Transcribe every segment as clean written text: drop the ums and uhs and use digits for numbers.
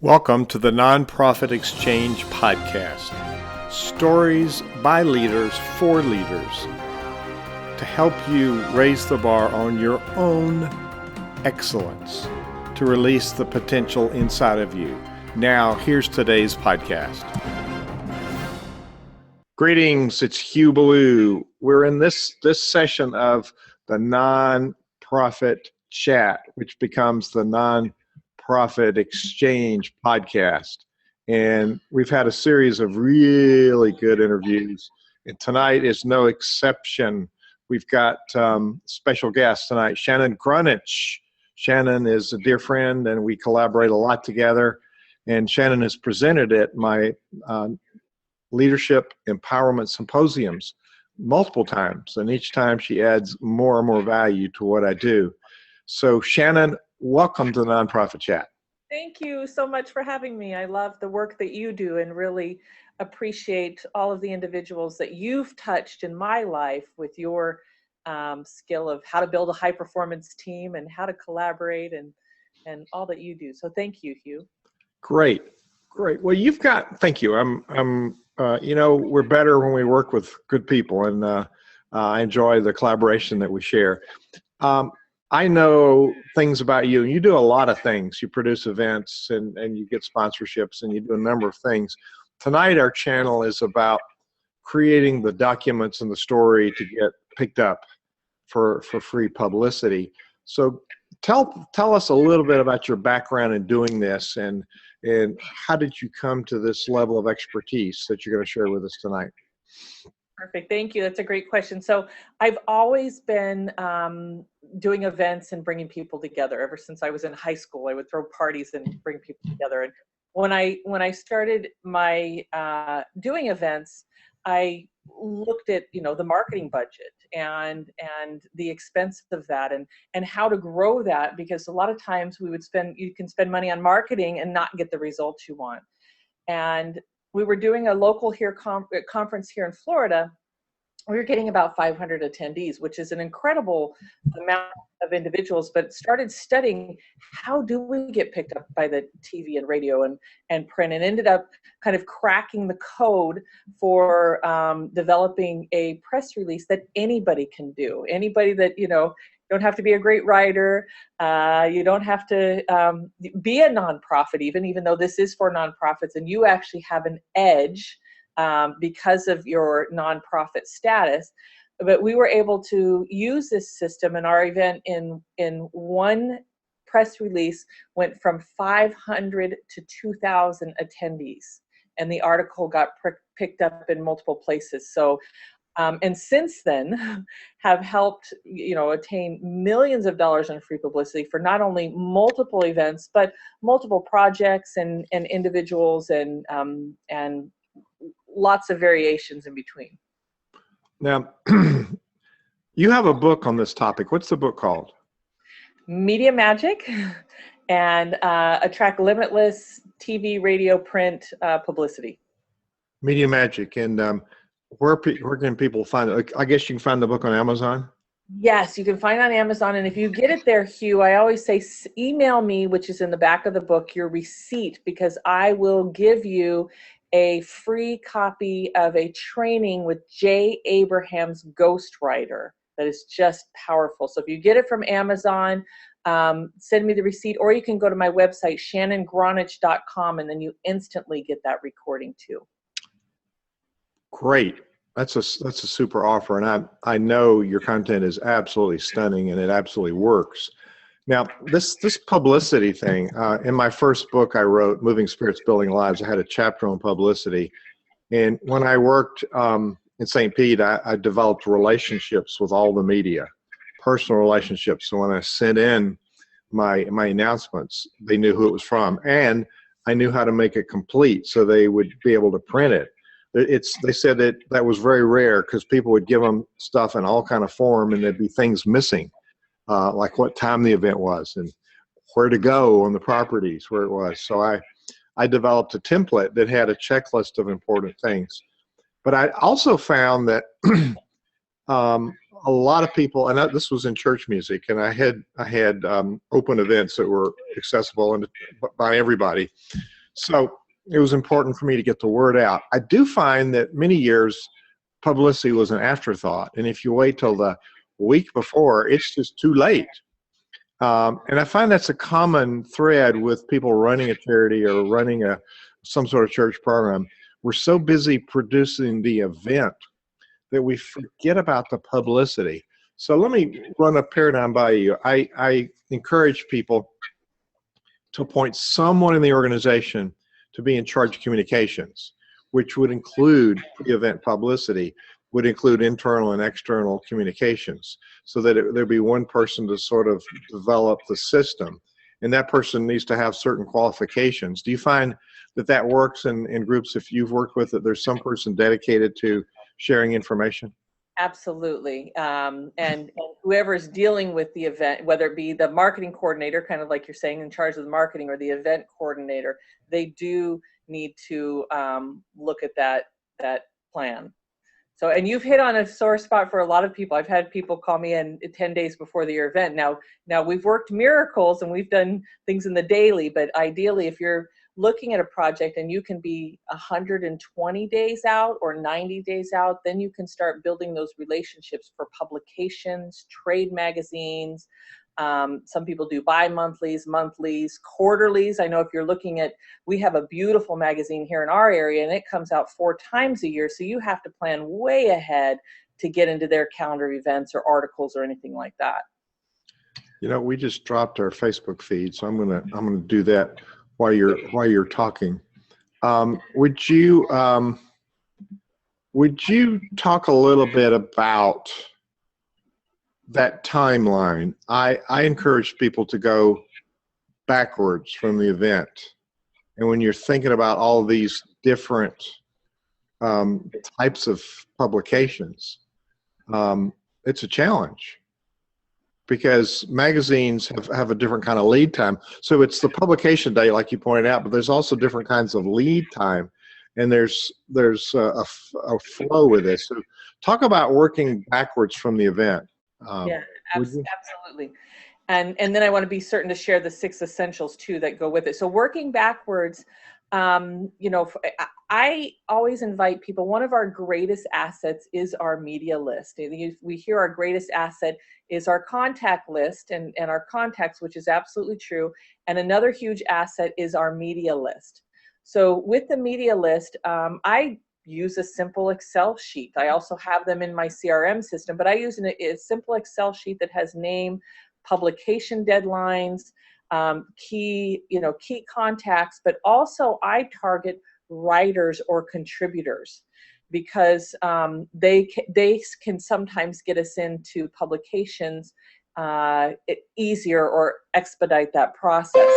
Welcome to the Nonprofit Exchange Podcast. Stories by leaders for leaders to help you raise the bar on your own excellence, to release the potential inside of you. Now, here's today's podcast. Greetings, it's Hugh Ballou. We're in this session of the Nonprofit Chat, which becomes the Nonprofit Exchange Podcast. And we've had a series of really good interviews. And tonight is no exception. We've got special guests tonight, Shannon Gronich. Shannon is a dear friend, and we collaborate a lot together. And Shannon has presented at my leadership empowerment symposiums multiple times. And each time she adds more and more value to what I do. So Shannon, welcome to the Nonprofit Chat. Thank you so much for having me. I love the work that you do and really appreciate all of the individuals that you've touched in my life with your skill of how to build a high-performance team and how to collaborate and all that you do. So thank you, Hugh. Great. Well, thank you. We're better when we work with good people, and I enjoy the collaboration that we share. I know things about you, and you do a lot of things. You produce events, and you get sponsorships, and you do a number of things. Tonight, our channel is about creating the documents and the story to get picked up for free publicity. So tell us a little bit about your background in doing this, and how did you come to this level of expertise that you're going to share with us tonight? Perfect. Thank you. That's a great question. So I've always been doing events and bringing people together. Ever since I was in high school, I would throw parties and bring people together. And when I started my doing events, I looked at the marketing budget and the expense of that and how to grow that, because a lot of times you can spend money on marketing and not get the results you want. And we were doing a local conference here in Florida. We were getting about 500 attendees, which is an incredible amount of individuals, but started studying how do we get picked up by the TV and radio and print, and ended up kind of cracking the code for developing a press release that anybody can do. Anybody that, don't have to be a great writer. You don't have to be a nonprofit, even though this is for nonprofits, and you actually have an edge because of your nonprofit status. But we were able to use this system, and our event in one press release went from 500 to 2,000 attendees, and the article got picked up in multiple places. So. And since then have helped, attain millions of dollars in free publicity for not only multiple events, but multiple projects and individuals and lots of variations in between. Now, you have a book on this topic. What's the book called? Media Magic, and attract limitless TV, radio, print publicity. Media Magic. And where can people find it? I guess you can find the book on Amazon? Yes, you can find it on Amazon. And if you get it there, Hugh, I always say email me, which is in the back of the book, your receipt, because I will give you a free copy of a training with Jay Abraham's ghostwriter that is just powerful. So if you get it from Amazon, send me the receipt, or you can go to my website, shannongronich.com, and then you instantly get that recording too. Great. That's a super offer, and I know your content is absolutely stunning, and it absolutely works. Now, this publicity thing, in my first book I wrote, Moving Spirits, Building Lives, I had a chapter on publicity. And when I worked in St. Pete, I developed relationships with all the media, personal relationships. So when I sent in my announcements, they knew who it was from, and I knew how to make it complete so they would be able to print it. They said that was very rare because people would give them stuff in all kind of form, and there'd be things missing, like what time the event was and where to go on the properties where it was. So I developed a template that had a checklist of important things. But I also found that a lot of people, and this was in church music, and I had open events that were accessible by everybody. So it was important for me to get the word out. I do find that many years publicity was an afterthought. And if you wait till the week before, it's just too late. And I find that's a common thread with people running a charity or running some sort of church program. We're so busy producing the event that we forget about the publicity. So let me run a paradigm by you. I encourage people to appoint someone in the organization to be in charge of communications, which would include pre-event publicity, would include internal and external communications, so that there'd be one person to sort of develop the system. And that person needs to have certain qualifications. Do you find that that works in groups, if you've worked with it, there's some person dedicated to sharing information? Absolutely. And whoever's dealing with the event, whether it be the marketing coordinator, kind of like you're saying, in charge of the marketing, or the event coordinator, they do need to look at that plan. So, and you've hit on a sore spot for a lot of people. I've had people call me in 10 days before the event. Now we've worked miracles and we've done things in the daily, but ideally, if you're looking at a project and you can be 120 days out or 90 days out, then you can start building those relationships for publications, trade magazines. Some people do bi-monthlies, monthlies, quarterlies. I know if you're looking at, we have a beautiful magazine here in our area and it comes out 4 times a year. So you have to plan way ahead to get into their calendar events or articles or anything like that. You know, we just dropped our Facebook feed, so I'm gonna do that while you're talking. Would you talk a little bit about that timeline? I encourage people to go backwards from the event. And when you're thinking about all these different types of publications, it's a challenge, because magazines have a different kind of lead time. So it's the publication day, like you pointed out, but there's also different kinds of lead time, and there's a flow with this. So talk about working backwards from the event. Yeah, absolutely. And then I want to be certain to share the 6 essentials too that go with it. So working backwards, you know, I always invite people, one of our greatest assets is our media list. We hear our greatest asset is our contact list and our contacts, which is absolutely true. And another huge asset is our media list. So with the media list, I use a simple Excel sheet. I also have them in my CRM system, but I use a simple Excel sheet that has name, publication deadlines, key contacts, but also I target writers or contributors, because they can sometimes get us into publications easier or expedite that process.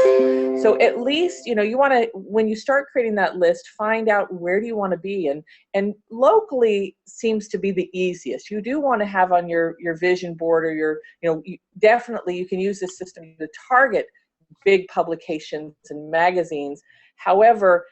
So at least, you know, you want to, when you start creating that list, find out where do you want to be, and locally seems to be the easiest. You do want to have on your vision board or your, you know, definitely you can use this system to target big publications and magazines. However,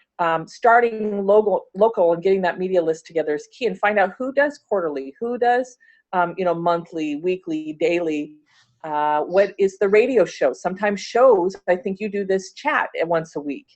starting local and getting that media list together is key, and find out who does quarterly, who does monthly, weekly, daily. What is the radio show? Sometimes shows, I think you do this chat once a week,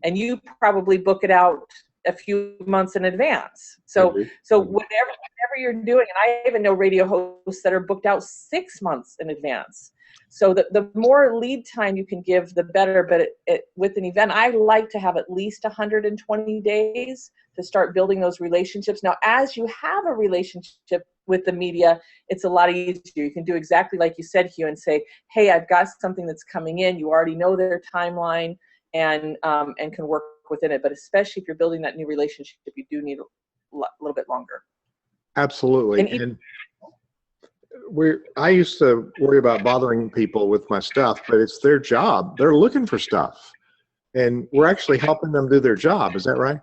and you probably book it out a few months in advance. So whatever you're doing, and I even know radio hosts that are booked out 6 months in advance. So the more lead time you can give, the better. But with an event, I like to have at least 120 days to start building those relationships. Now, as you have a relationship with the media, it's a lot easier. You can do exactly like you said, Hugh, and say, hey, I've got something that's coming in. You already know their timeline and can work within it. But especially if you're building that new relationship, you do need a little bit longer. Absolutely. I used to worry about bothering people with my stuff, but it's their job. They're looking for stuff, and we're actually helping them do their job. Is that right?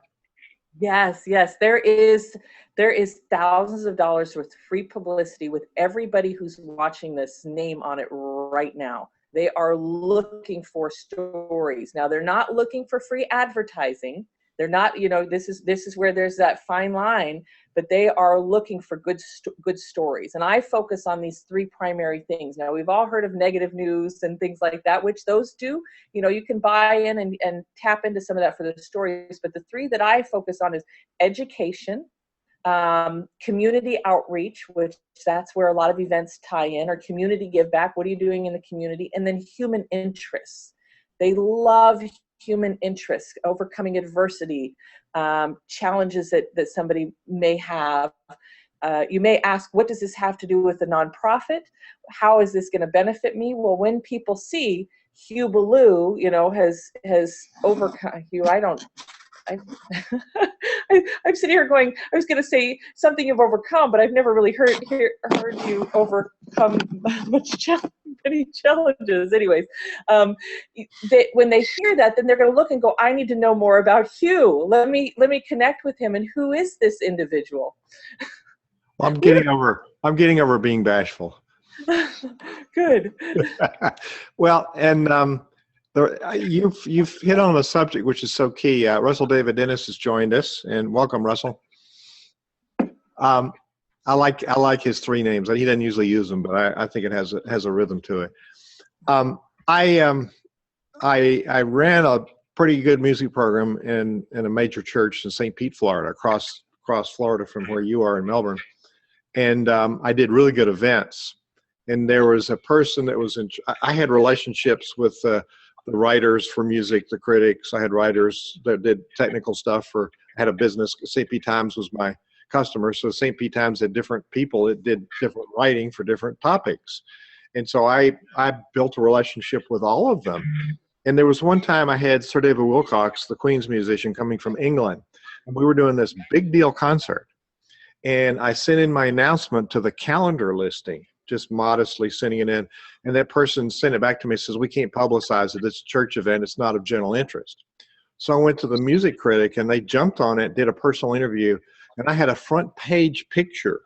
Yes. There is thousands of dollars worth of free publicity with everybody who's watching this name on it right now. They are looking for stories. Now, they're not looking for free advertising. They're not, you know, this is where there's that fine line, but they are looking for good stories. And I focus on these three primary things. Now, we've all heard of negative news and things like that, which those do, you know, you can buy in and tap into some of that for the stories. But the three that I focus on is education, community outreach, which that's where a lot of events tie in, or community give back. What are you doing in the community? And then human interests. They love human interests, overcoming adversity, challenges that somebody may have. You may ask, what does this have to do with the nonprofit? How is this going to benefit me? Well, when people see Hugh Ballou, you know, has overcome Hugh, I'm sitting here going, I was going to say something you've overcome, but I've never really heard you overcome many challenges. Anyways, when they hear that, then they're going to look and go, I need to know more about Hugh. Let me connect with him. And who is this individual? Well, I'm getting over being bashful. Good. Well, and you've hit on a subject which is so key. Russell David Dennis has joined us, and welcome, Russell. I like his three names. He doesn't usually use them, but I think it has a rhythm to it. I ran a pretty good music program in a major church in St. Pete, Florida, across Florida from where you are in Melbourne, and I did really good events. And there was a person that was I had relationships with the writers for music, the critics. I had writers that did technical stuff I had a business. St. Pete Times was my customer. So St. Pete Times had different people that did different writing for different topics. And so I built a relationship with all of them. And there was one time I had Sir David Wilcox, the Queen's musician, coming from England. And we were doing this big deal concert. And I sent in my announcement to the calendar listing, just modestly sending it in. And that person sent it back to me and says, we can't publicize it. It's a church event. It's not of general interest. So I went to the music critic and they jumped on it, did a personal interview. And I had a front page picture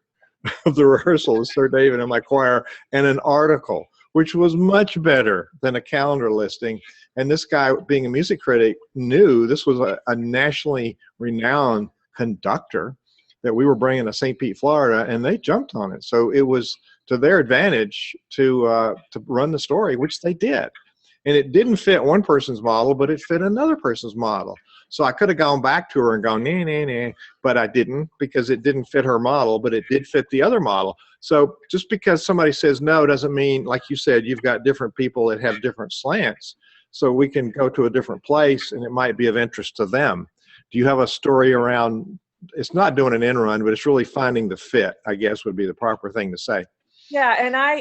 of the rehearsal of Sir David and my choir and an article, which was much better than a calendar listing. And this guy, being a music critic, knew this was a nationally renowned conductor that we were bringing to St. Pete, Florida, and they jumped on it. So it was to their advantage to run the story, which they did. And it didn't fit one person's model, but it fit another person's model. So I could have gone back to her and gone, nah, nah, nah, but I didn't, because it didn't fit her model, but it did fit the other model. So just because somebody says no doesn't mean, like you said, you've got different people that have different slants. So we can go to a different place and it might be of interest to them. Do you have a story around, it's not doing an end run, but it's really finding the fit, I guess would be the proper thing to say. Yeah,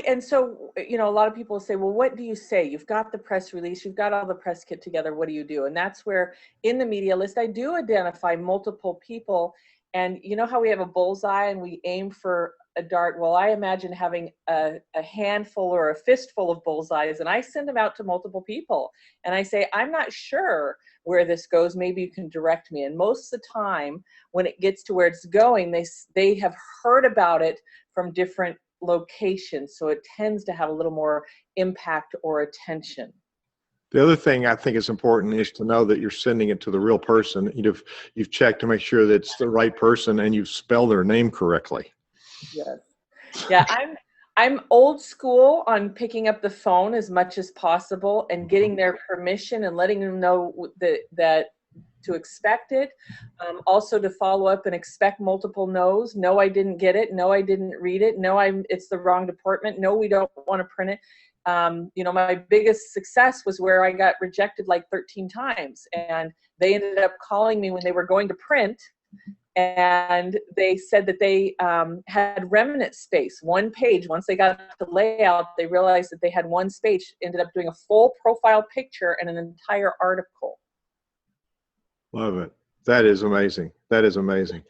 and so, you know, a lot of people say, well, what do you say? You've got the press release, you've got all the press kit together, what do you do? And that's where in the media list, I do identify multiple people. And you know how we have a bullseye and we aim for a dart? Well, I imagine having a handful or a fistful of bullseyes, and I send them out to multiple people. And I say, I'm not sure where this goes. Maybe you can direct me. And most of the time, when it gets to where it's going, they have heard about it from different locations, so it tends to have a little more impact or attention. The other thing I think is important is to know that you're sending it to the real person. You've checked to make sure that it's the right person and you've spelled their name correctly. Yes. Yeah, I'm old school on picking up the phone as much as possible and getting their permission and letting them know that to expect it. Also to follow up and expect multiple no's. No, I didn't get it. No, I didn't read it. No, it's the wrong department. No, we don't want to print it. You know, my biggest success was where I got rejected like 13 times, and they ended up calling me when they were going to print, and they said that they had remnant space, one page. Once they got the layout, they realized that they had one space, ended up doing a full profile picture and an entire article. Love it. That is amazing. That is amazing.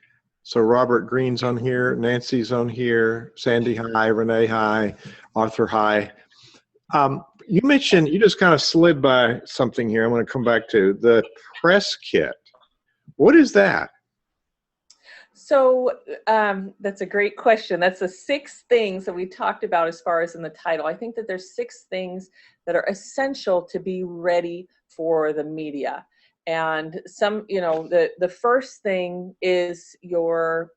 So Robert Green's on here, Nancy's on here, Sandy, hi, Renee, hi, Arthur, hi. You mentioned, you just kind of slid by something here I'm going to come back to, the press kit. What is that? So that's a great question. That's the 6 things that we talked about as far as in the title. I think that there's 6 things that are essential to be ready for the media. And some, the first thing is your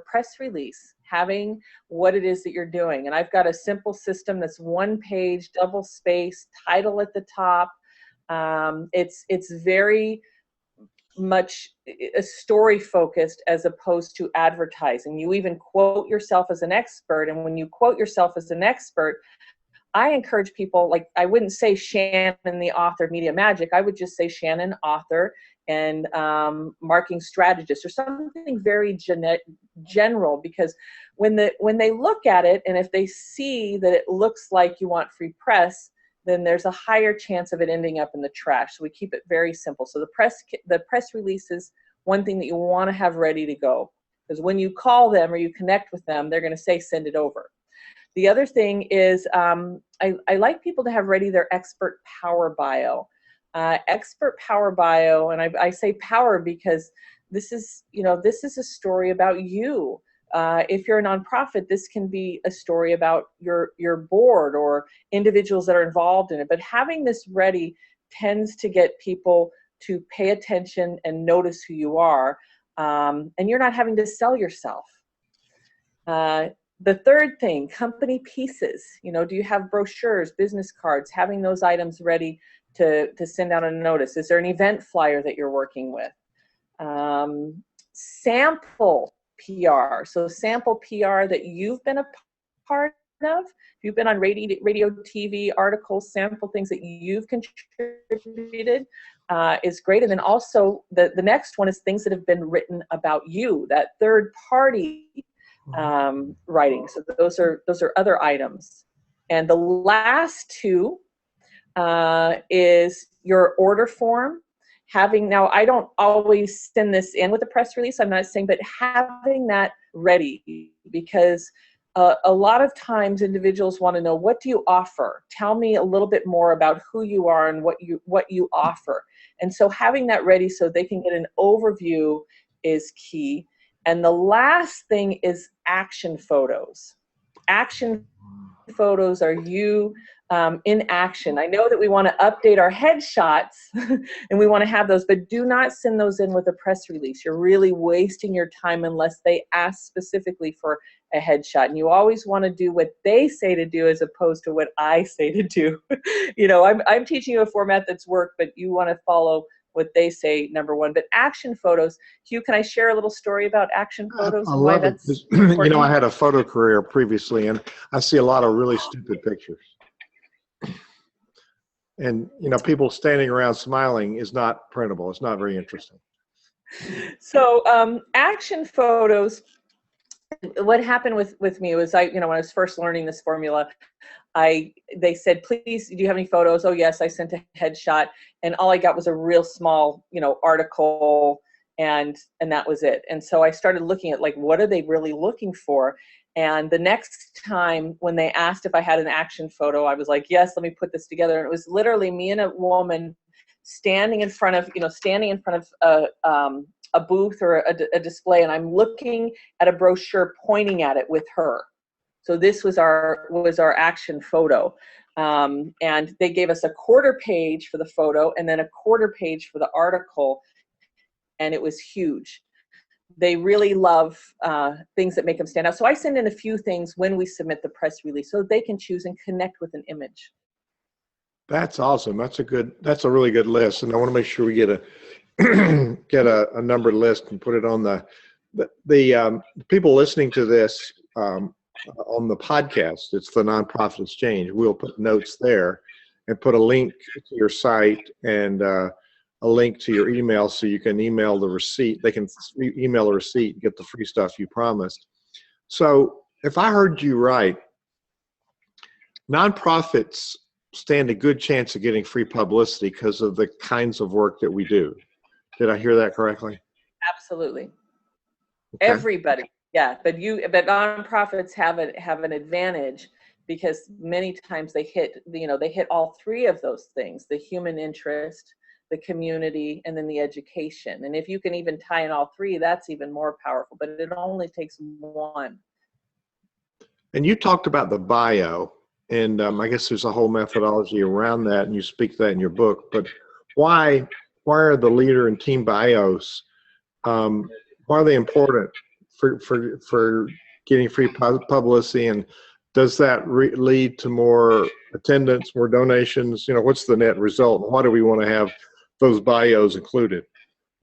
press release, having what it is that you're doing. And I've got a simple system that's one page, double space, title at the top. It's very much a story focused as opposed to advertising. You even quote yourself as an expert. And when you quote yourself as an expert, I encourage people, like, I wouldn't say Shannon, the author of Media Magic. I would just say Shannon, author and marketing strategist, or something very general, because when they look at it, and if they see that it looks like you want free press, then there's a higher chance of it ending up in the trash. So we keep it very simple. So the press release is one thing that you want to have ready to go, because when you call them or you connect with them, they're going to say, send it over. The other thing is I like people to have ready their expert power bio. Expert power bio, and I say power because this is a story about you. If you're a nonprofit, this can be a story about your board or individuals that are involved in it. But having this ready tends to get people to pay attention and notice who you are, and you're not having to sell yourself. The third thing, company pieces. Do you have brochures, business cards, having those items ready to send out a notice? Is there an event flyer that you're working with? Sample PR. So sample PR that you've been a part of. If you've been on radio, TV, articles, sample things that you've contributed is great. And then also the next one is things that have been written about you, that third party writing. So those are other items. And the last two is your order form. Now, I don't always send this in with a press release, I'm not saying, but having that ready, because a lot of times individuals want to know, what do you offer? Tell me a little bit more about who you are and what you offer. And so having that ready so they can get an overview is key. And the last thing is action photos. Action photos are you in action. I know that we want to update our headshots and we want to have those, but do not send those in with a press release. You're really wasting your time unless they ask specifically for a headshot. And you always want to do what they say to do as opposed to what I say to do. I'm teaching you a format that's worked, but you want to follow what they say, number one. But action photos, Hugh, can I share a little story about action photos? I love it. I had a photo career previously, and I see a lot of really stupid pictures. And, people standing around smiling is not printable. It's not very interesting. So action photos, what happened with me was when I was first learning this formula, they said, please, do you have any photos? Oh, yes, I sent a headshot. And all I got was a real small, article, and that was it. And so I started looking at, what are they really looking for? And the next time when they asked if I had an action photo, I was like, yes, let me put this together. And it was literally me and a woman standing in front of a booth or a display, and I'm looking at a brochure pointing at it with her. So this was our action photo. And they gave us a quarter page for the photo and then a quarter page for the article, and it was huge. They really love things that make them stand out. So I send in a few things when we submit the press release so they can choose and connect with an image. That's awesome. That's a really good list. And I want to make sure we get a numbered list and put it on the people listening to this on the podcast. It's the Nonprofit Exchange. We'll put notes there and put a link to your site and a link to your email so you can email the receipt. They can email a receipt and get the free stuff you promised. So if I heard you right, nonprofits stand a good chance of getting free publicity because of the kinds of work that we do. Did I hear that correctly? Absolutely. Okay. Everybody. Yeah, but nonprofits have an advantage because many times they hit all three of those things: the human interest, the community, and then the education. And if you can even tie in all three, that's even more powerful, but it only takes one. And you talked about the bio, and I guess there's a whole methodology around that, and you speak to that in your book, but why why are the leader and team bios, why are they important for getting free publicity, and does that lead to more attendance, more donations? You know, what's the net result, and why do we want to have those bios included?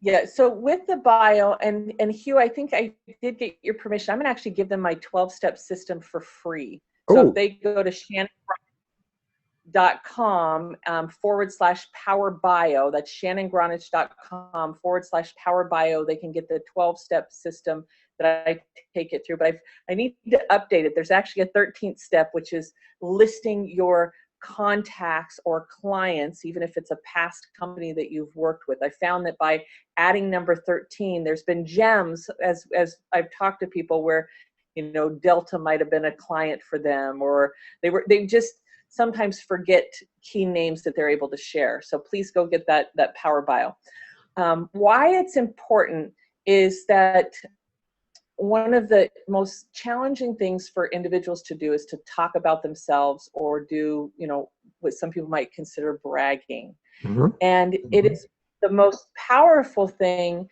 Yeah, so with the bio, and Hugh, I think I did get your permission. I'm going to actually give them my 12-step system for free. So if they go to shannongronich.com /power bio, that's shannongronich.com /power bio, they can get the 12-step system that I take it through. But I need to update it. There's actually a 13th step, which is listing your contacts or clients, even if it's a past company that you've worked with. I found that by adding number 13, there's been gems, as I've talked to people, where, you know, Delta might have been a client for them, or they just sometimes forget key names that they're able to share. So please go get that power bio. Why it's important is that one of the most challenging things for individuals to do is to talk about themselves, or do, you know, what some people might consider bragging. And it is the most powerful thing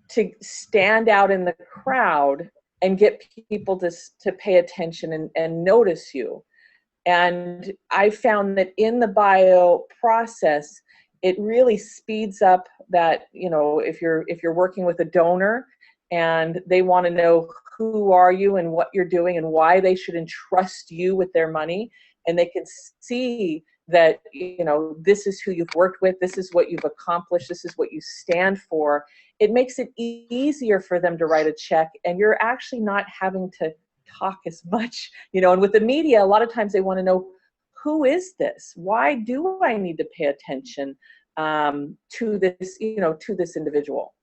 to stand out in the crowd and get people to pay attention and notice you. And I found that in the bio process, it really speeds up that, you know, if you're working with a donor and they want to know who are you and what you're doing and why they should entrust you with their money, and they can see that, you know, this is who you've worked with, this is what you've accomplished, this is what you stand for, it makes it easier for them to write a check, and you're actually not having to talk as much, you know. And with the media, a lot of times they want to know, who is this? Why do I need to pay attention to this, you know, to this individual?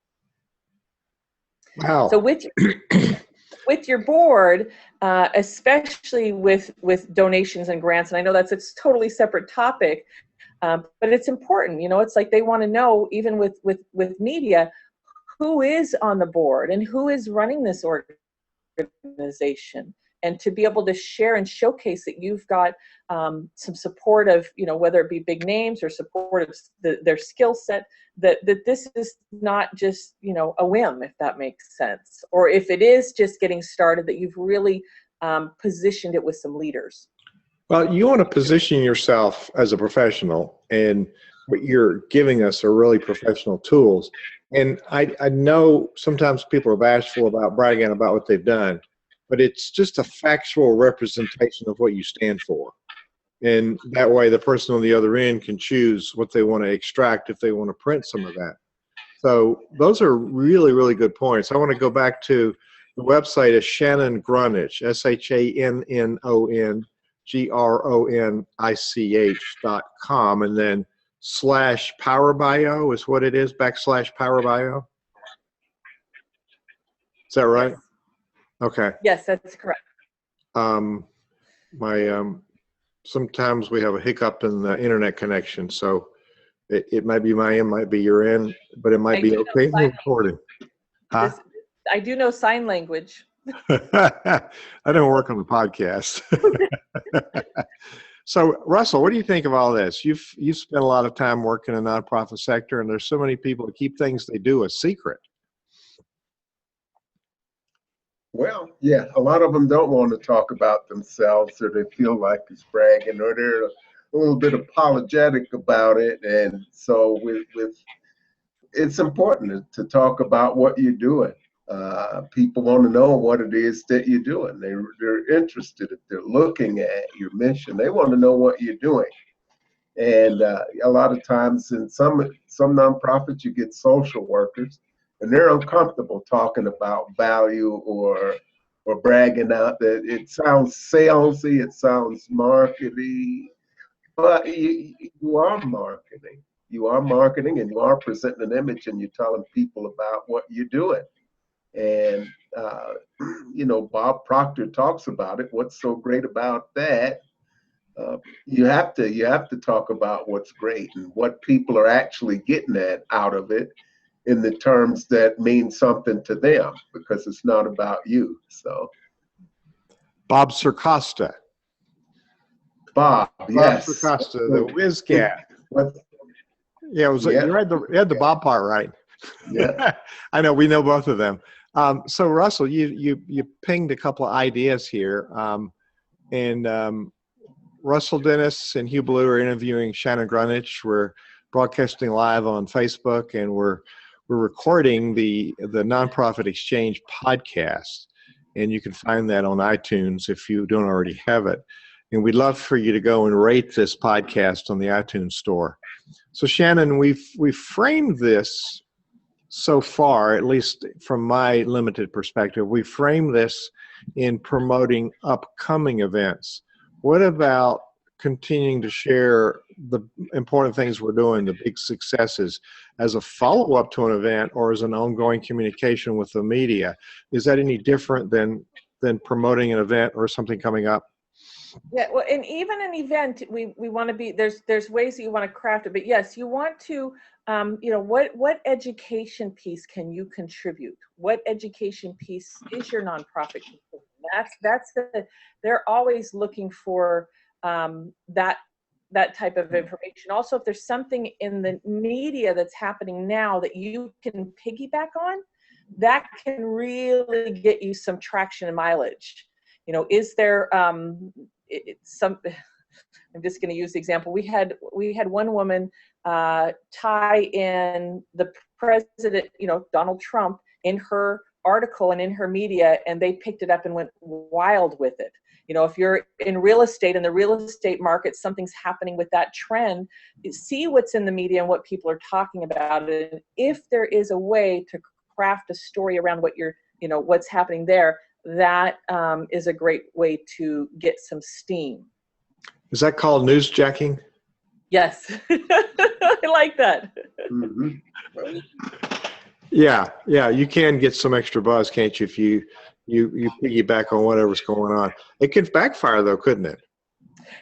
Wow. So with your board, especially with donations and grants, and I know that's a totally separate topic, but it's important. You know, it's like they want to know, even with media, who is on the board and who is running this organization, and to be able to share and showcase that you've got some support of, you know, whether it be big names or support of their skill set, that this is not just, you know, a whim, if that makes sense, or if it is just getting started, that you've really positioned it with some leaders. Well, you want to position yourself as a professional, and what you're giving us are really professional tools. And I know sometimes people are bashful about bragging about what they've done, but it's just a factual representation of what you stand for. And that way the person on the other end can choose what they want to extract if they want to print some of that. So those are really, really good points. I want to go back to the website is Shannon Gronich, ShannonGronich.com, and then /PowerBio is what it is, /PowerBio. Is that right? Okay. Yes, that's correct. Sometimes we have a hiccup in the internet connection, so it might be my end, might be your end, but it might be okay in the recording. I do know sign language. I don't work on the podcast. So, Russell, what do you think of all this? You've spent a lot of time working in the nonprofit sector, and there's so many people that keep things they do a secret. Well, yeah, a lot of them don't want to talk about themselves, or they feel like it's bragging, or they're a little bit apologetic about it. And so it's important to talk about what you're doing. People want to know what it is that you're doing. They're interested. If they're looking at your mission, they want to know what you're doing. And a lot of times in some nonprofits, you get social workers, and they're uncomfortable talking about value or bragging out. That it sounds salesy, it sounds marketing, but you are marketing. You are marketing, and you are presenting an image, and you're telling people about what you're doing. And you know, Bob Proctor talks about it. What's so great about that? You have to talk about what's great and what people are actually getting out of it, in the terms that mean something to them, because it's not about you. So, Bob Circosta. Bob, yes. Bob Circosta, the whiz cat. Yeah, it was. Yeah. You had the Bob part right. Yeah. I know. We know both of them. So Russell, you pinged a couple of ideas here, and Russell Dennis and Hugh Ballou are interviewing Shannon Gronich. We're broadcasting live on Facebook, and we're recording the Nonprofit Exchange podcast, and you can find that on iTunes if you don't already have it. And we'd love for you to go and rate this podcast on the iTunes store. So Shannon, we've framed this so far, at least from my limited perspective, we frame this in promoting upcoming events. What about continuing to share the important things we're doing, the big successes, as a follow-up to an event or as an ongoing communication with the media? Is that any different than promoting an event or something coming up? Yeah, well, and even an event, we want to be, there's ways that you want to craft it, but yes, you want to, what education piece can you contribute? What education piece is your nonprofit contributing? They're always looking for that type of information. Also, if there's something in the media that's happening now that you can piggyback on, that can really get you some traction and mileage. Is there some? I'm just going to use the example. We had one woman tie in the president, Donald Trump, in her article and in her media, and they picked it up and went wild with it. If you're in real estate, in the real estate market, something's happening with that trend, see what's in the media and what people are talking about. And if there is a way to craft a story around what's happening there, that is a great way to get some steam. Is that called newsjacking? Yes. I like that. Mm-hmm. Well, Yeah, you can get some extra buzz, can't you, if you piggyback on whatever's going on. It could backfire though, couldn't it?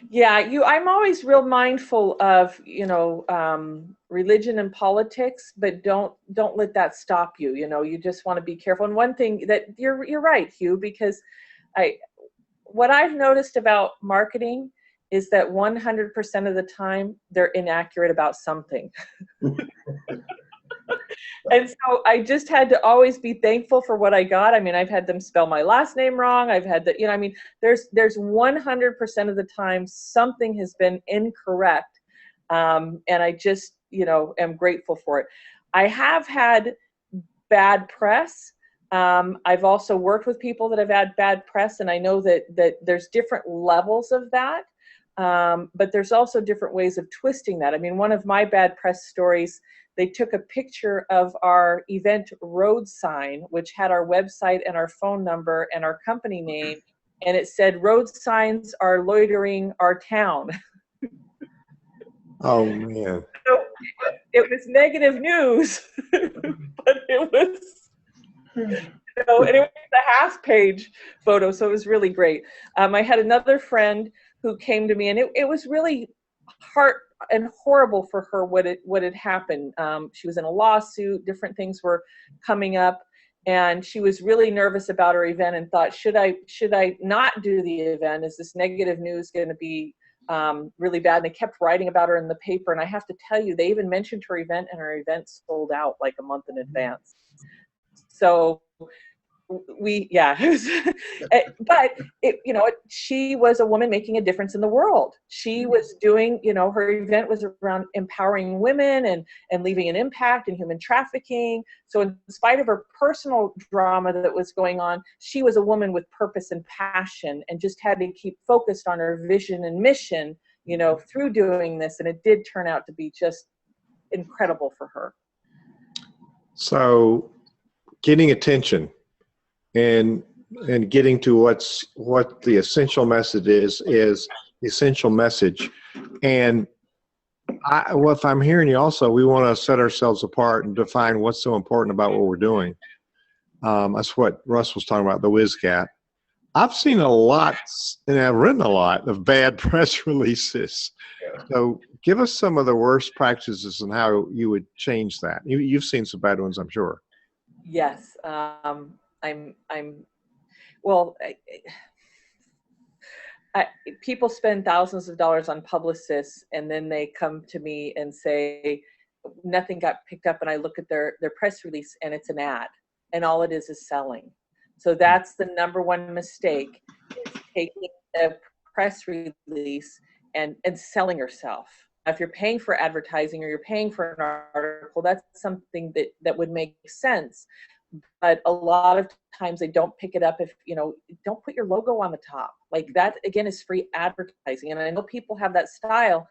Yeah, I'm always real mindful of, religion and politics, but don't let that stop you. You just want to be careful. And one thing that you're right, Hugh, because what I've noticed about marketing is that 100% of the time they're inaccurate about something. And so I just had to always be thankful for what I got. I mean, I've had them spell my last name wrong. I've had there's 100% of the time something has been incorrect. And I just, am grateful for it. I have had bad press. I've also worked with people that have had bad press, and I know that there's different levels of that. But there's also different ways of twisting that. I mean, one of my bad press stories, they took a picture of our event road sign, which had our website and our phone number and our company name, and it said, "Road signs are loitering our town." Oh, man. So it was negative news, but it was, and it was a half-page photo, so it was really great. I had another friend who came to me, and it was really heart and horrible for her what had happened. She was in a lawsuit, different things were coming up, and she was really nervous about her event and thought, should I not do the event? Is this negative news going to be really bad? And they kept writing about her in the paper, and I have to tell you, they even mentioned her event, and her event sold out like a month in advance. So but she was a woman making a difference in the world. She was doing, her event was around empowering women and leaving an impact in human trafficking. So in spite of her personal drama that was going on, she was a woman with purpose and passion, and just had to keep focused on her vision and mission, through doing this. And it did turn out to be just incredible for her. So getting attention and getting to what the essential message is the essential message. And if I'm hearing you also, we want to set ourselves apart and define what's so important about what we're doing. That's what Russ was talking about, the whiz gap. I've seen a lot, and I've written a lot of bad press releases. Yeah. So give us some of the worst practices and how you would change that. You've seen some bad ones, I'm sure. Yes. People spend thousands of dollars on publicists, and then they come to me and say, nothing got picked up, and I look at their press release and it's an ad, and all it is selling. So that's the number one mistake, is taking a press release and selling yourself. If you're paying for advertising or you're paying for an article, that's something that would make sense. But a lot of times they don't pick it up if, don't put your logo on the top. Like that, again, is free advertising. And I know people have that style,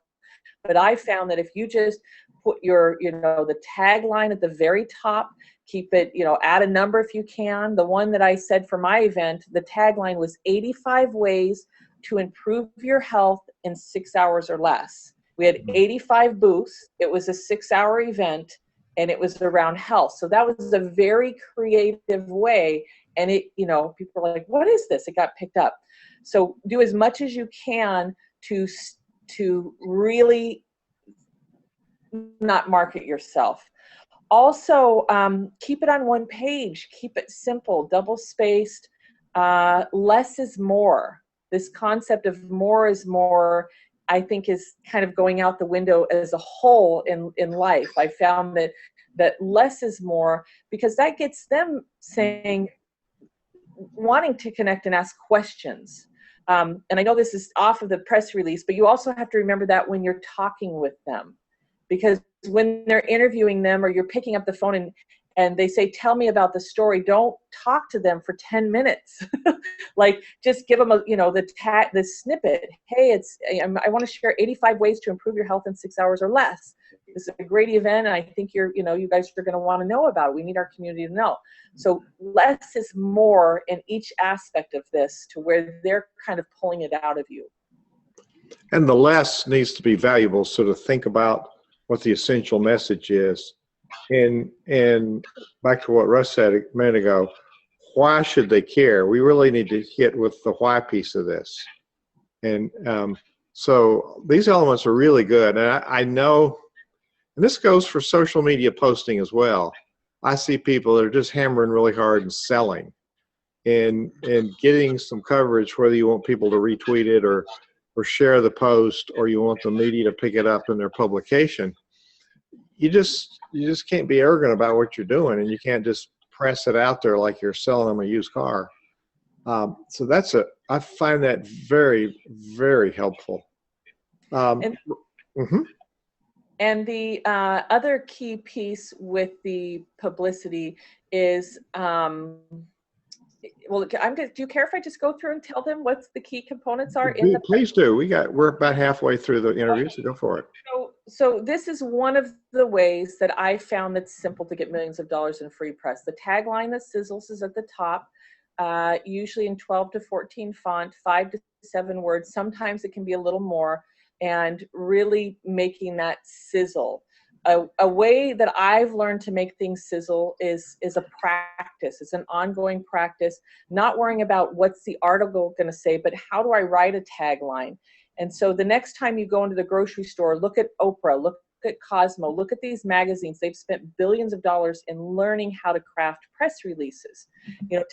but I found that if you just put your, the tagline at the very top, keep it, add a number if you can. The one that I said for my event, the tagline was 85 ways to improve your health in 6 hours or less. We had 85 booths. It was a 6-hour event, and it was around health. So that was a very creative way. And it, people are like, what is this? It got picked up. So do as much as you can to really not market yourself. Also, keep it on one page. Keep it simple, double-spaced. Less is more. This concept of more is more, I think, is kind of going out the window as a whole in life. I found that less is more, because that gets them wanting to connect and ask questions. And I know this is off of the press release, but you also have to remember that when you're talking with them, because when they're interviewing them or you're picking up the phone and they say, tell me about the story, don't talk to them for 10 minutes. Like, just give them the snippet. Hey, I want to share 85 ways to improve your health in 6 hours or less. This is a great event, and I think you guys are going to want to know about it. We need our community to know. So less is more in each aspect of this, to where they're kind of pulling it out of you. And the less needs to be valuable. So to think about what the essential message is. And back to what Russ said a minute ago, why should they care? We really need to hit with the why piece of this. And so these elements are really good. And I know, and this goes for social media posting as well. I see people that are just hammering really hard and selling and getting some coverage, whether you want people to retweet it or share the post, or you want the media to pick it up in their publication. You just can't be arrogant about what you're doing, and you can't just press it out there like you're selling them a used car. So I find that very, very helpful. And the other key piece with the publicity is, well, do you care if I just go through and tell them what the key components are? Please do. We're about halfway through the interview, so go for it. So this is one of the ways that I found that's simple to get millions of dollars in free press. The tagline, the sizzles, is at the top, usually in 12 to 14 font, 5 to 7 words. Sometimes it can be a little more, and really making that sizzle. A way that I've learned to make things sizzle is a practice. It's an ongoing practice, not worrying about what's the article going to say, but how do I write a tagline? And so the next time you go into the grocery store, look at Oprah, look at Cosmo, look at these magazines. They've spent billions of dollars in learning how to craft press releases.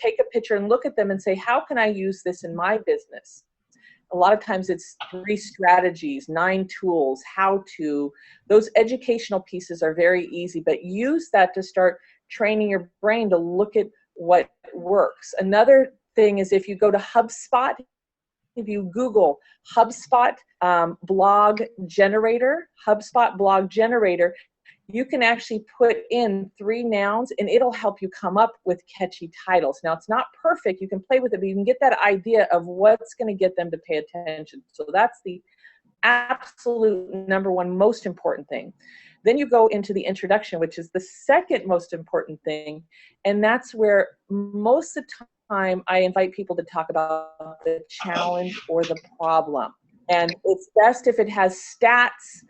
Take a picture and look at them and say, how can I use this in my business? A lot of times it's 3 strategies, 9 tools, how to. Those educational pieces are very easy, but use that to start training your brain to look at what works. Another thing is, if you go to HubSpot, if you Google HubSpot blog generator, you can actually put in 3 nouns and it'll help you come up with catchy titles. Now, it's not perfect. You can play with it, but you can get that idea of what's going to get them to pay attention. So that's the absolute number one most important thing. Then you go into the introduction, which is the second most important thing. And that's where most of the time I invite people to talk about the challenge or the problem. And it's best if it has stats,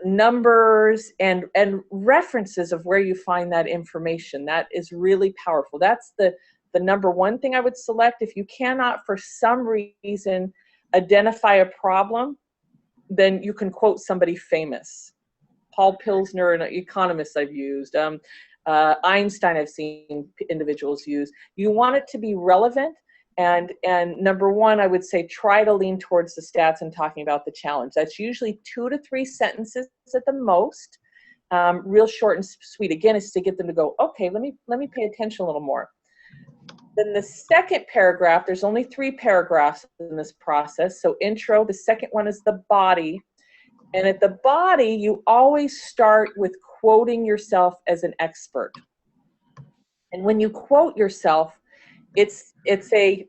numbers, and references of where you find that information. That is really powerful. That's the number one thing I would select. If you cannot, for some reason, identify a problem, then you can quote somebody famous. Paul Pilsner, an economist I've used. Einstein, I've seen individuals use. You want it to be relevant, And number one, I would say try to lean towards the stats and talking about the challenge. That's usually 2 to 3 sentences at the most. Real short and sweet. Again, is to get them to go, okay, let me pay attention a little more. Then the second paragraph, there's only 3 paragraphs in this process. So intro, the second one is the body. And at the body, you always start with quoting yourself as an expert. And when you quote yourself, it's a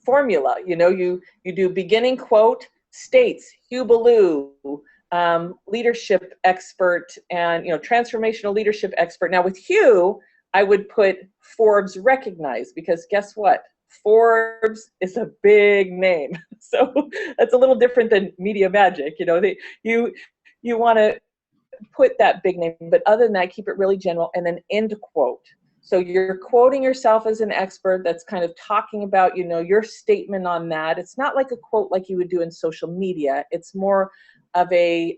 formula. You know, you do beginning quote, states, Hugh Ballou, leadership expert, and transformational leadership expert. Now with Hugh, I would put Forbes recognized, because guess what? Forbes is a big name. So that's a little different than Media Magic. You want to put that big name, but other than that, keep it really general, and then end quote. So you're quoting yourself as an expert. That's kind of talking about, your statement on that. It's not like a quote like you would do in social media. It's more of a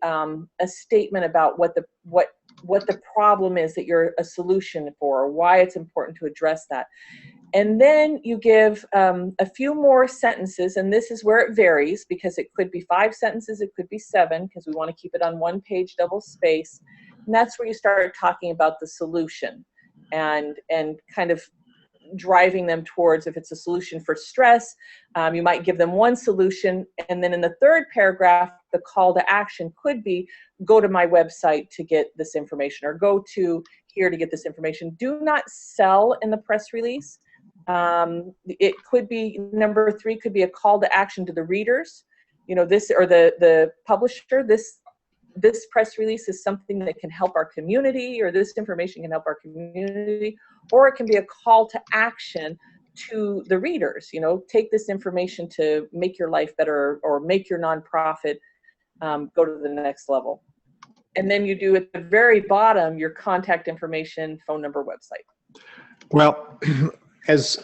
statement about what the problem is that you're a solution for, or why it's important to address that. And then you give a few more sentences, and this is where it varies, because it could be 5 sentences, it could be 7, because we want to keep it on 1 page, double space. And that's where you start talking about the solution and kind of driving them towards, if it's a solution for stress, you might give them one solution. And then in the third paragraph, the call to action could be, go to my website to get this information, or go to here to get this information. Do not sell in the press release. It could be, number 3 could be a call to action to the readers, this, or the publisher. This press release is something that can help our community, or this information can help our community, or it can be a call to action to the readers. Take this information to make your life better, or make your nonprofit go to the next level. And then you do at the very bottom your contact information, phone number, website. Well, as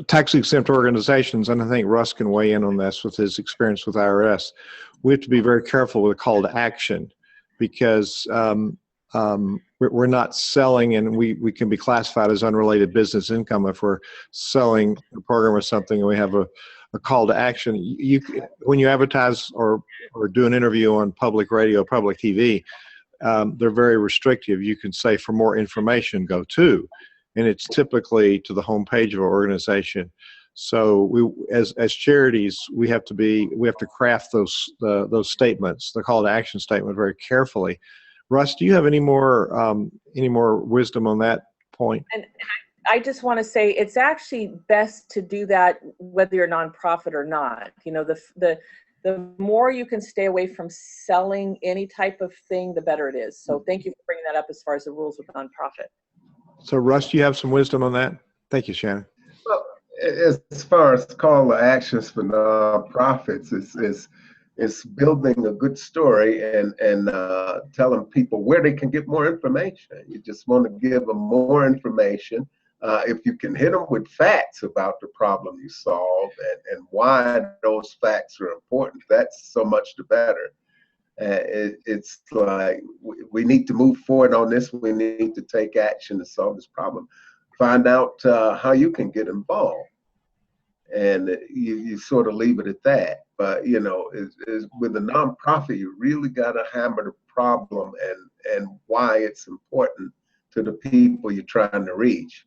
tax-exempt organizations, and I think Russ can weigh in on this with his experience with IRS, we have to be very careful with a call to action, because we're not selling, and we can be classified as unrelated business income if we're selling a program or something and we have a call to action. When you advertise or do an interview on public radio, public TV, they're very restrictive. You can say, for more information, go to, and it's typically to the homepage of our organization. So we, as charities, we have to craft those statements, the call to action statement, very carefully. Russ, do you have any more wisdom on that point? And I just want to say, it's actually best to do that whether you're a nonprofit or not. The more you can stay away from selling any type of thing, the better it is. So thank you for bringing that up as far as the rules with nonprofit. So Russ, do you have some wisdom on that? Thank you, Shannon. Well, as far as call to actions for nonprofits, is building a good story and telling people where they can get more information. You just want to give them more information. If you can hit them with facts about the problem you solve and why those facts are important, that's so much the better. It's like, we need to move forward on this. We need to take action to solve this problem. Find out how you can get involved. And you sort of leave it at that. But, with a nonprofit, you really got to hammer the problem and why it's important to the people you're trying to reach.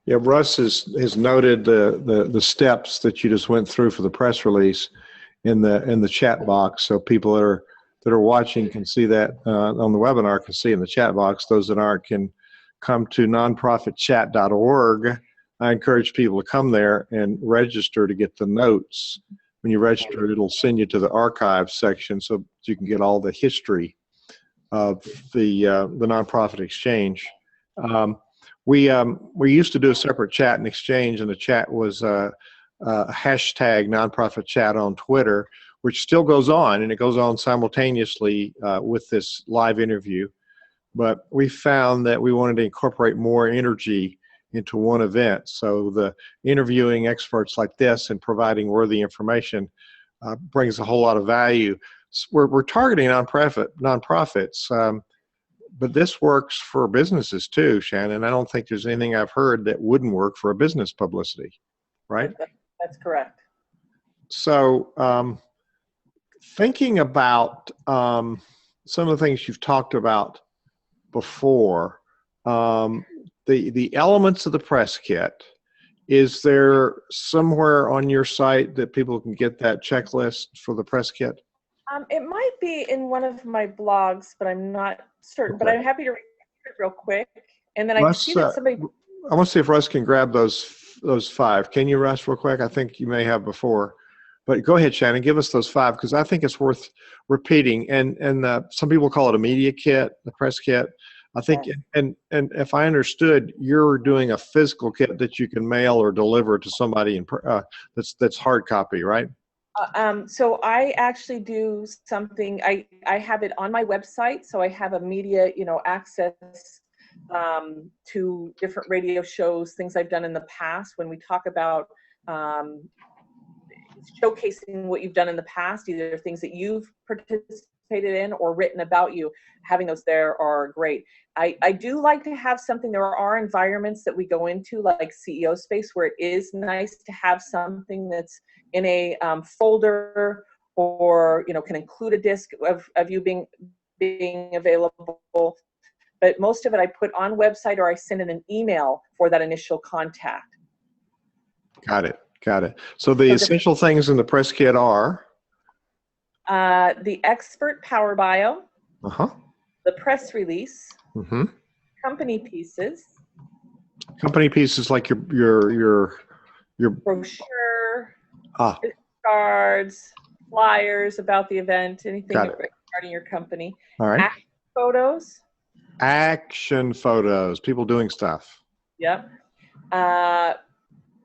Yeah, Russ has noted the steps that you just went through for the press release in the chat box, so people that are watching can see that on the webinar, can see in the chat box. Those that aren't can come to nonprofitchat.org. I encourage people to come there and register to get the notes. When you register, it'll send you to the archive section so you can get all the history of the nonprofit exchange. We used to do a separate chat and exchange, and the chat was hashtag nonprofit chat on Twitter, which still goes on, and it goes on simultaneously with this live interview. But we found that we wanted to incorporate more energy into one event. So the interviewing experts like this and providing worthy information brings a whole lot of value. We're targeting nonprofits. but this works for businesses too, Shannon. I don't think there's anything I've heard that wouldn't work for a business publicity, right? That's correct. So thinking about some of the things you've talked about before, the elements of the press kit, is there somewhere on your site that people can get that checklist for the press kit? It might be in one of my blogs, but I'm not certain. Okay. But I'm happy to read it real quick. And then I see that somebody. I want to see if Russ can grab those 5. Can you, Russ, real quick? I think you may have before. But go ahead, Shannon. Give us those 5 because I think it's worth repeating. And some people call it a media kit, the press kit. I think, and if I understood, you're doing a physical kit that you can mail or deliver to somebody in that's hard copy, right? So I actually do something. I have it on my website, so I have a media, access to different radio shows, things I've done in the past. When we talk about showcasing what you've done in the past, either things that you've participated in or written about you, having those there are great. I do like to have something. There are environments that we go into, like CEO space, where it is nice to have something that's in a folder, or can include a disc of you being available. But most of it I put on website, or I send in an email for that initial contact. Got it. So the essential things in the press kit are? The expert power bio, the press release, company pieces. Company pieces like your brochure, cards, flyers about the event, anything regarding your company. All right. Action photos. Action photos, people doing stuff. Yep.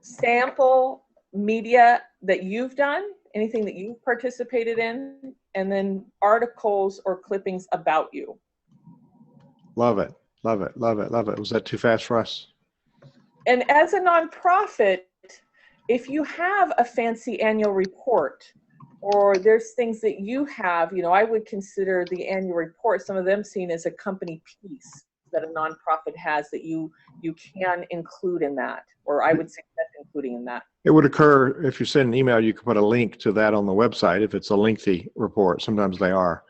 Sample media that you've done, anything that you've participated in, and then articles or clippings about you. Love it. Was that too fast for us? And as a nonprofit, if you have a fancy annual report, or there's things that you have, I would consider the annual report, some of them seen as a company piece that a nonprofit has that you can include in that, or I would suggest including in that. It would occur if you send an email, you can put a link to that on the website if it's a lengthy report. Sometimes they are.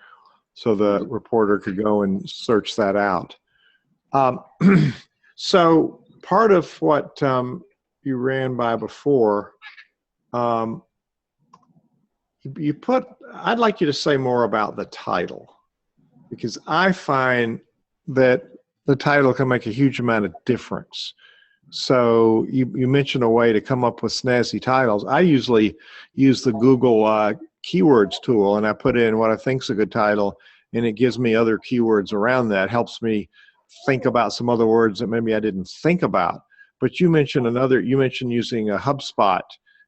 So the reporter could go and search that out. So part of what you ran by before, I'd like you to say more about the title, because I find that the title can make a huge amount of difference. So you mentioned a way to come up with snazzy titles. I usually use the Google keywords tool, and I put in what I think is a good title, and it gives me other keywords around that, helps me think about some other words that maybe I didn't think about. But you mentioned using a HubSpot,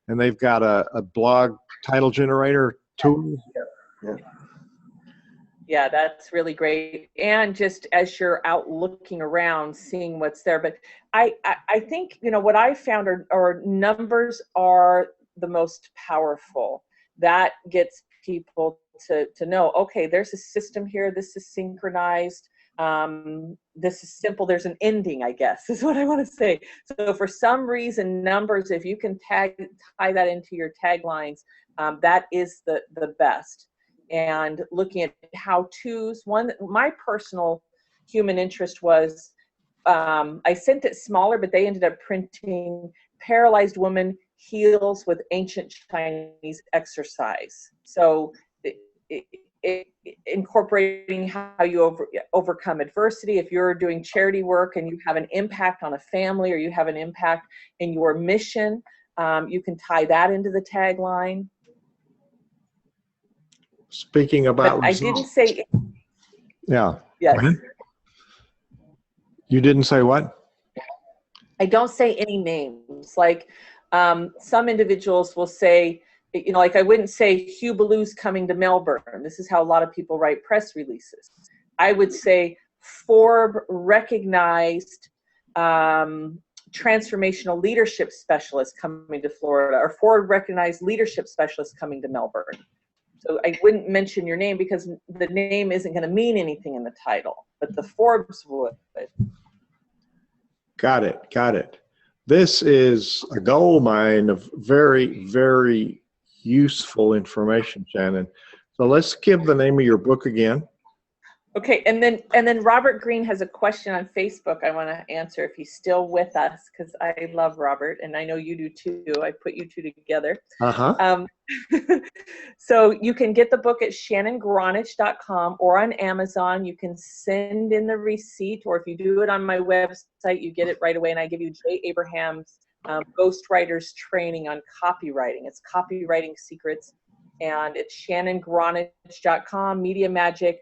and they've got a blog title generator tool. Yeah, that's really great. And just as you're out looking around, seeing what's there. But I think, what I found are numbers are the most powerful. That gets people to know, okay, there's a system here. This is synchronized. This is simple. There's an ending, I guess, is what I want to say. So for some reason, numbers, if you can tie that into your taglines, that is the best. And looking at how-tos, my personal human interest was, I sent it smaller, but they ended up printing paralyzed woman heals with ancient Chinese exercise. So incorporating how you overcome adversity. If you're doing charity work and you have an impact on a family, or you have an impact in your mission, you can tie that into the tagline. Speaking about I didn't say. Yeah. Yes. You didn't say what? I don't say any names. Like some individuals will say, like I wouldn't say Hugh Ballou's coming to Melbourne. This is how a lot of people write press releases. I would say Forbes recognized transformational leadership specialist coming to Florida, or Forbes recognized leadership specialist coming to Melbourne. So I wouldn't mention your name because the name isn't going to mean anything in the title, but the Forbes would. Got it. Got it. This is a gold mine of very, very useful information, Shannon. So let's give the name of your book again. Okay, and then Robert Green has a question on Facebook I want to answer if he's still with us, because I love Robert, and I know you do too. I put you two together. So you can get the book at shannongronich.com or on Amazon. You can send in the receipt, or if you do it on my website, you get it right away, and I give you Jay Abraham's Ghostwriters Training on Copywriting. It's Copywriting Secrets, and it's shannongronich.com, Media Magic,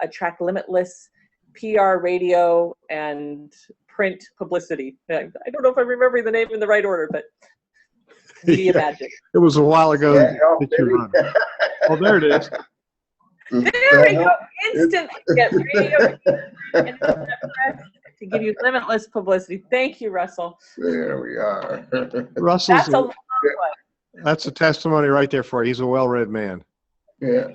attract Limitless, PR, radio, and print publicity. I don't know if I'm remembering the name in the right order, but Media Magic. It was a while ago that you run. Oh, there it is. There we go. Instantly get radio and to give you limitless publicity. Thank you, Russell. There we are. Russell's That's a long one. That's a testimony right there for you. He's a well-read man. Yeah.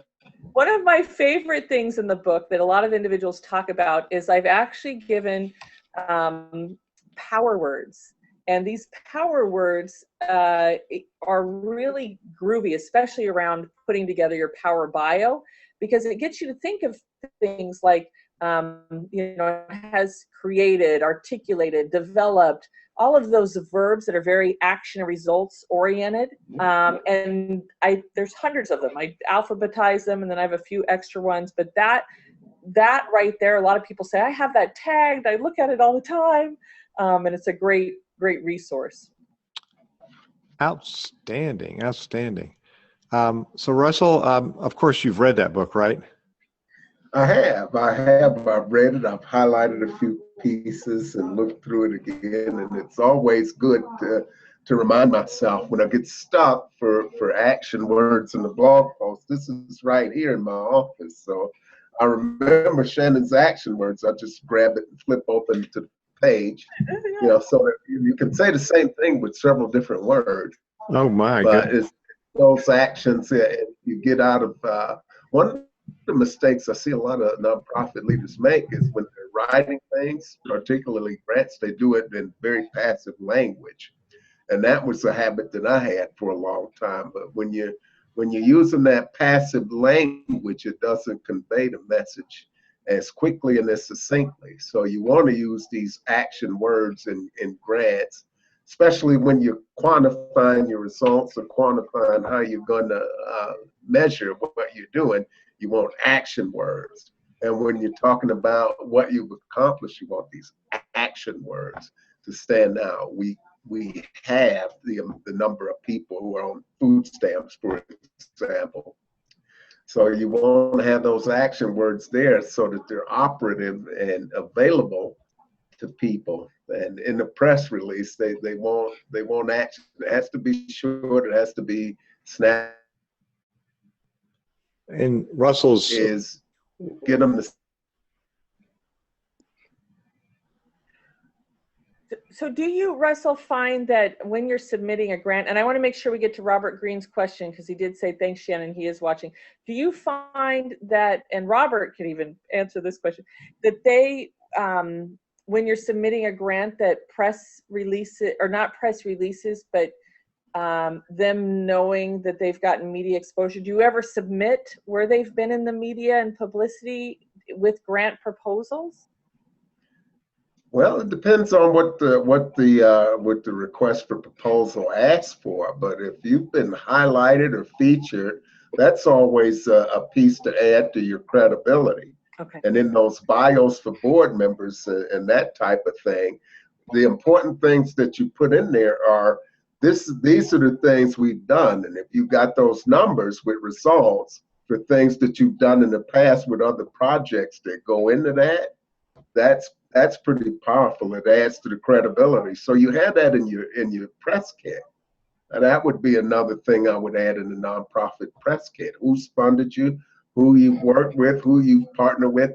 One of my favorite things in the book that a lot of individuals talk about is I've actually given power words. And these power words are really groovy, especially around putting together your power bio, because it gets you to think of things like, has created, articulated, developed, all of those verbs that are very action and results oriented. And there's hundreds of them. I alphabetize them, and then I have a few extra ones. But that right there, a lot of people say, I have that tagged. I look at it all the time. And it's a great resource. Outstanding. Outstanding. So Russell, of course you've read that book, right? I have. I've read it. I've highlighted a few pieces and looked through it again. And it's always good to remind myself when I get stuck for action words in the blog post. This is right here in my office. So I remember Shannon's action words. I just grab it and flip open to the page, so that you can say the same thing with several different words. Oh my But goodness. it's those actions you get out of one of the mistakes I see a lot of nonprofit leaders make is when they're writing things, particularly grants, they do it in very passive language. And that was a habit that I had for a long time. But when you're using that passive language, it doesn't convey the message as quickly and as succinctly. So you want to use these action words in grants, especially when you're quantifying your results or quantifying how you're going to measure what you're doing. You want action words. And when you're talking about what you've accomplished, you want these action words to stand out. We have the number of people who are on food stamps, for example. So you want to have those action words there so that they're operative and available to people. And in the press release, they want action. It has to be short. It has to be snap. And Russell's is get them to. So do you, Russell, find that when you're submitting a grant, and I want to make sure we get to Robert Green's question because he did say, thanks, Shannon, he is watching. Do you find that, and Robert could even answer this question, that they, when you're submitting a grant, that press releases, or not press releases, but them knowing that they've gotten media exposure, do you ever submit where they've been in the media and publicity with grant proposals? Well, it depends on what the request for proposal asks for. But if you've been highlighted or featured, that's always a piece to add to your credibility. Okay. And in those bios for board members and that type of thing, the important things that you put in there are these are the things we've done. And if you got those numbers with results for things that you've done in the past with other projects that go into that, that's pretty powerful. It adds to the credibility. So you have that in your press kit. And that would be another thing I would add in the nonprofit press kit. Who's funded you, who you've worked with, who you've partnered with,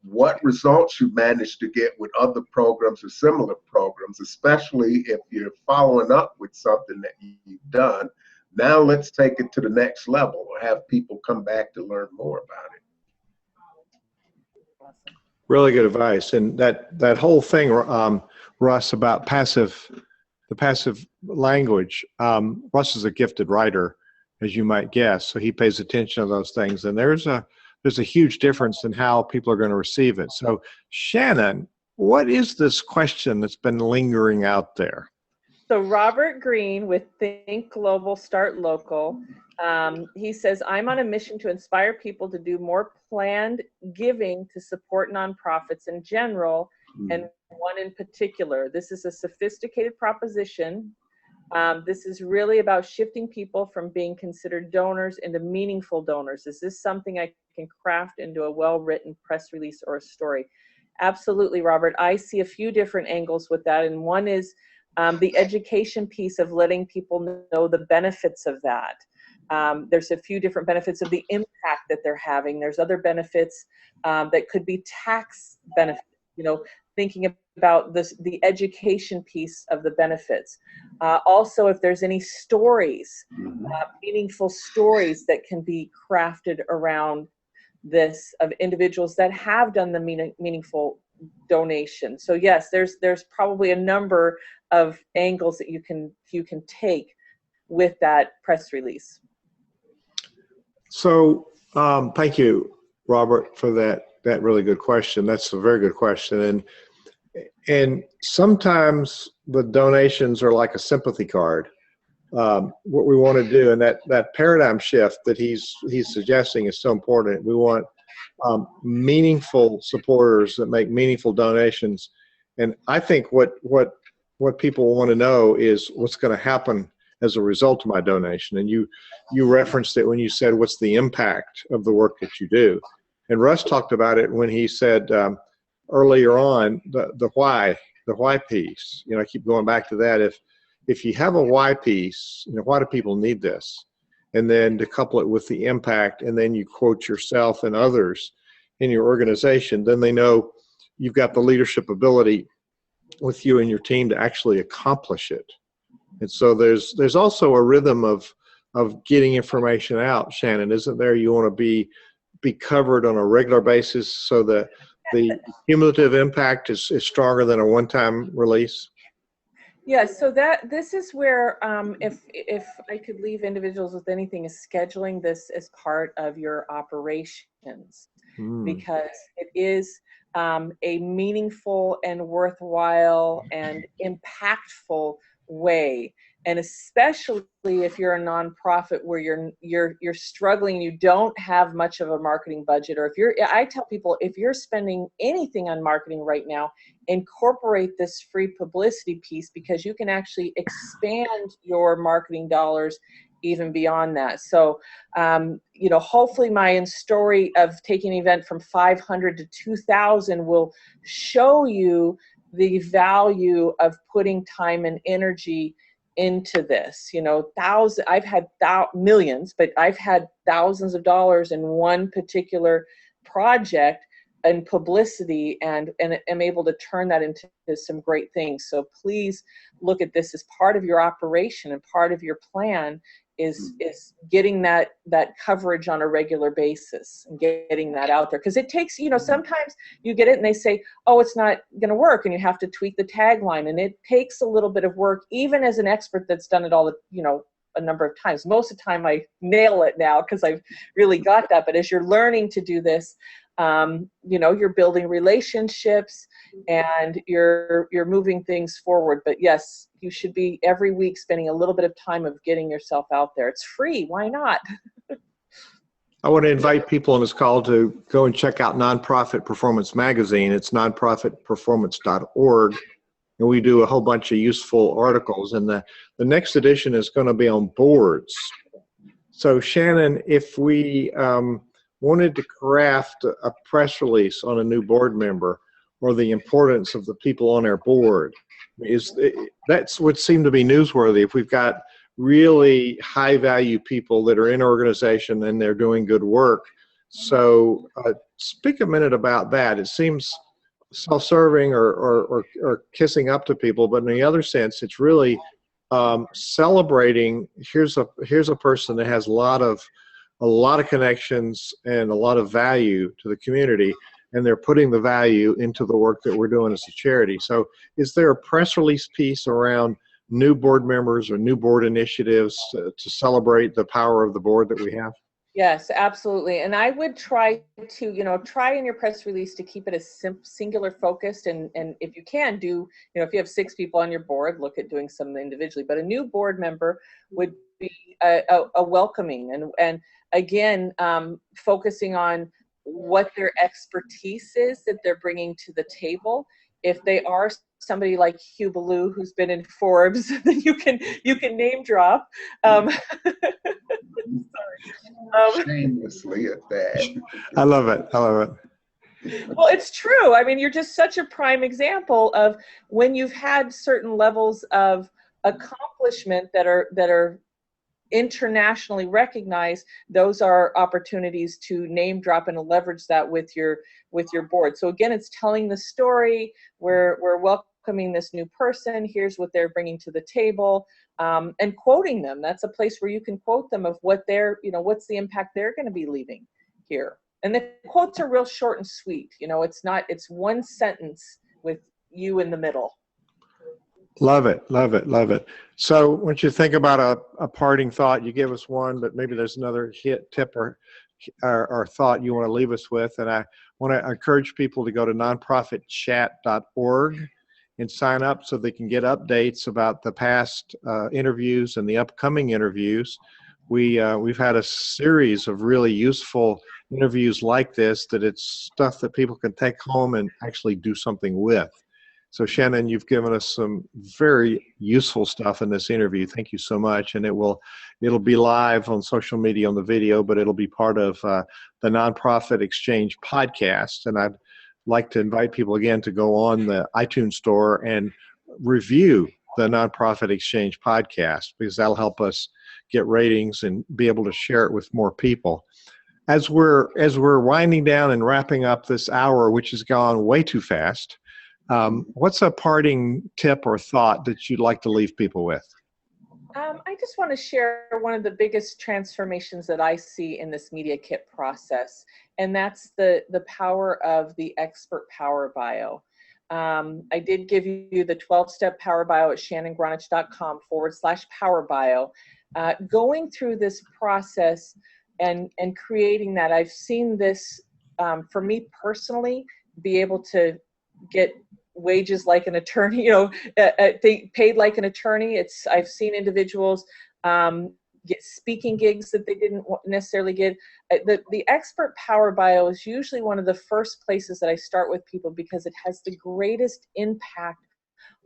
what results you managed to get with other programs or similar programs, especially if you're following up with something that you've done. Now let's take it to the next level or have people come back to learn more about it. Really good advice. And that whole thing, Russ, about the passive language, Russ is a gifted writer, as you might guess, so he pays attention to those things. And there's a huge difference in how people are going to receive it. So Shannon, what is this question that's been lingering out there? So Robert Green with Think Global, Start Local, he says, I'm on a mission to inspire people to do more planned giving to support nonprofits in general, and one in particular. This is a sophisticated proposition. This is really about shifting people from being considered donors into meaningful donors. Is this something I can craft into a well-written press release or a story? Absolutely, Robert. I see a few different angles with that, and one is the education piece of letting people know the benefits of that. There's a few different benefits of the impact that they're having. There's other benefits that could be tax benefits, thinking about the education piece of the benefits. Also, if there's any stories, meaningful stories that can be crafted around this of individuals that have done the meaningful donation. So yes, there's probably a number of angles that you can take with that press release. So thank you, Robert, for that really good question. That's a very good question. And sometimes the donations are like a sympathy card. What we want to do, and that paradigm shift that he's suggesting is so important. We want meaningful supporters that make meaningful donations. And I think what people want to know is what's going to happen as a result of my donation. And you referenced it when you said, what's the impact of the work that you do? And Russ talked about it when he said earlier on, the why piece. I keep going back to that. If you have a why piece, why do people need this? And then to couple it with the impact, and then you quote yourself and others in your organization, then they know you've got the leadership ability with you and your team to actually accomplish it. And so there's also a rhythm of getting information out, Shannon, isn't there? You want to be covered on a regular basis so that the cumulative impact is stronger than a one-time release. Yeah, so this is where if I could leave individuals with anything, is scheduling this as part of your operations, because it is a meaningful and worthwhile and impactful way. And especially if you're a nonprofit where you're struggling, you don't have much of a marketing budget, or I tell people, if you're spending anything on marketing right now, incorporate this free publicity piece, because you can actually expand your marketing dollars even beyond that. So, hopefully my story of taking an event from 500 to 2,000 will show you the value of putting time and energy into this. I've had millions, but I've had thousands of dollars in one particular project and publicity, and am able to turn that into some great things. So please look at this as part of your operation, and part of your plan is getting that coverage on a regular basis and getting that out there. Because it takes, sometimes you get it and they say, oh, it's not going to work, and you have to tweak the tagline, and it takes a little bit of work, even as an expert that's done it all a number of times. Most of the time I nail it now because I've really got that. But as you're learning to do this, you're building relationships and you're moving things forward. But yes, you should be every week spending a little bit of time of getting yourself out there. It's free. Why not? I want to invite people on this call to go and check out Nonprofit Performance Magazine. It's nonprofitperformance.org. And we do a whole bunch of useful articles. And the next edition is going to be on boards. So Shannon, if we wanted to craft a press release on a new board member, or the importance of the people on our board, that's what seemed to be newsworthy. If we've got really high value people that are in organization and they're doing good work. So speak a minute about that. It seems self-serving or kissing up to people, but in the other sense, it's really celebrating, here's a person that has a lot of connections and a lot of value to the community, and they're putting the value into the work that we're doing as a charity. So is there a press release piece around new board members or new board initiatives to celebrate the power of the board that we have? Yes, absolutely. And I would try to, try in your press release to keep it as singular focused. And if you can do, if you have 6 people on your board, look at doing some individually. But a new board member would be a welcoming and again, focusing on what their expertise is that they're bringing to the table. If they are somebody like Hugh Ballou, who's been in Forbes, then you can name drop. Shamelessly at that. I love it. Well, it's true. I mean, you're just such a prime example of when you've had certain levels of accomplishment that are internationally recognized. Those are opportunities to name drop and leverage that with your board. So again, it's telling the story. We're welcoming this new person. Here's what they're bringing to the table, and quoting them. That's a place where you can quote them of what they're, what's the impact they're going to be leaving here. And the quotes are real short and sweet. It's one sentence with you in the middle. Love it. So once you think about a parting thought, you give us one, but maybe there's another tip or thought you want to leave us with. And I want to encourage people to go to nonprofitchat.org and sign up so they can get updates about the past interviews and the upcoming interviews. We've had a series of really useful interviews like this, that it's stuff that people can take home and actually do something with. So Shannon, you've given us some very useful stuff in this interview. Thank you so much. And it'll be live on social media on the video, but it'll be part of the Nonprofit Exchange podcast. And I'd like to invite people again to go on the iTunes store and review the Nonprofit Exchange podcast, because that'll help us get ratings and be able to share it with more people. As we're winding down and wrapping up this hour, which has gone way too fast, what's a parting tip or thought that you'd like to leave people with? I just want to share one of the biggest transformations that I see in this media kit process, and that's the power of the expert power bio. I did give you the 12-step power bio at shannongronich.com/power bio. Going through this process and creating that, I've seen this, for me personally, be able to get wages like an attorney, paid like an attorney. I've seen individuals get speaking gigs that they didn't necessarily get. The expert power bio is usually one of the first places that I start with people, because it has the greatest impact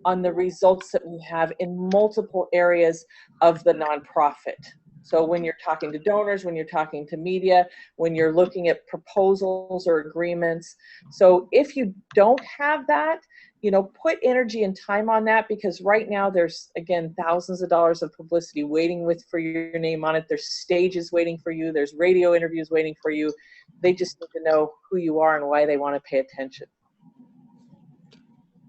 on the results that we have in multiple areas of the nonprofit. So when you're talking to donors, when you're talking to media, when you're looking at proposals or agreements. So if you don't have that, put energy and time on that, because right now there's, again, thousands of dollars of publicity waiting for your name on it. There's stages waiting for you. There's radio interviews waiting for you. They just need to know who you are and why they want to pay attention.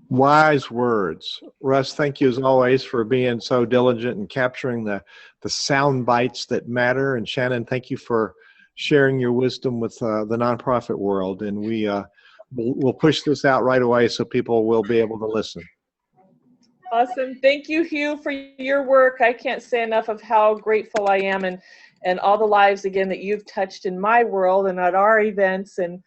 Wise words. Russ, thank you as always for being so diligent and capturing the sound bites that matter. And Shannon, thank you for sharing your wisdom with the nonprofit world. And we'll push this out right away so people will be able to listen. Awesome. Thank you, Hugh, for your work. I can't say enough of how grateful I am, and all the lives, again, that you've touched in my world and at our events. And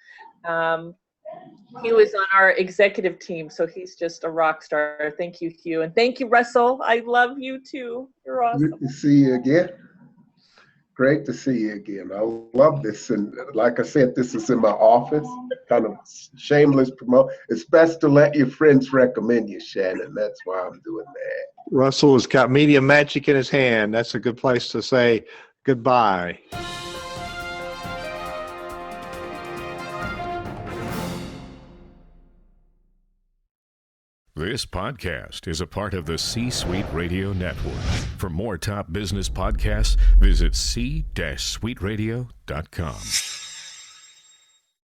Hugh is on our executive team, so he's just a rock star. Thank you, Hugh. And thank you, Russell. I love you too. You're awesome. Good to see you again. Great to see you again. I love this. And like I said, this is in my office, kind of shameless promote. It's best to let your friends recommend you, Shannon. That's why I'm doing that. Russell has got media magic in his hand. That's a good place to say goodbye. This podcast is a part of the C-Suite Radio Network. For more top business podcasts, visit c-suiteradio.com.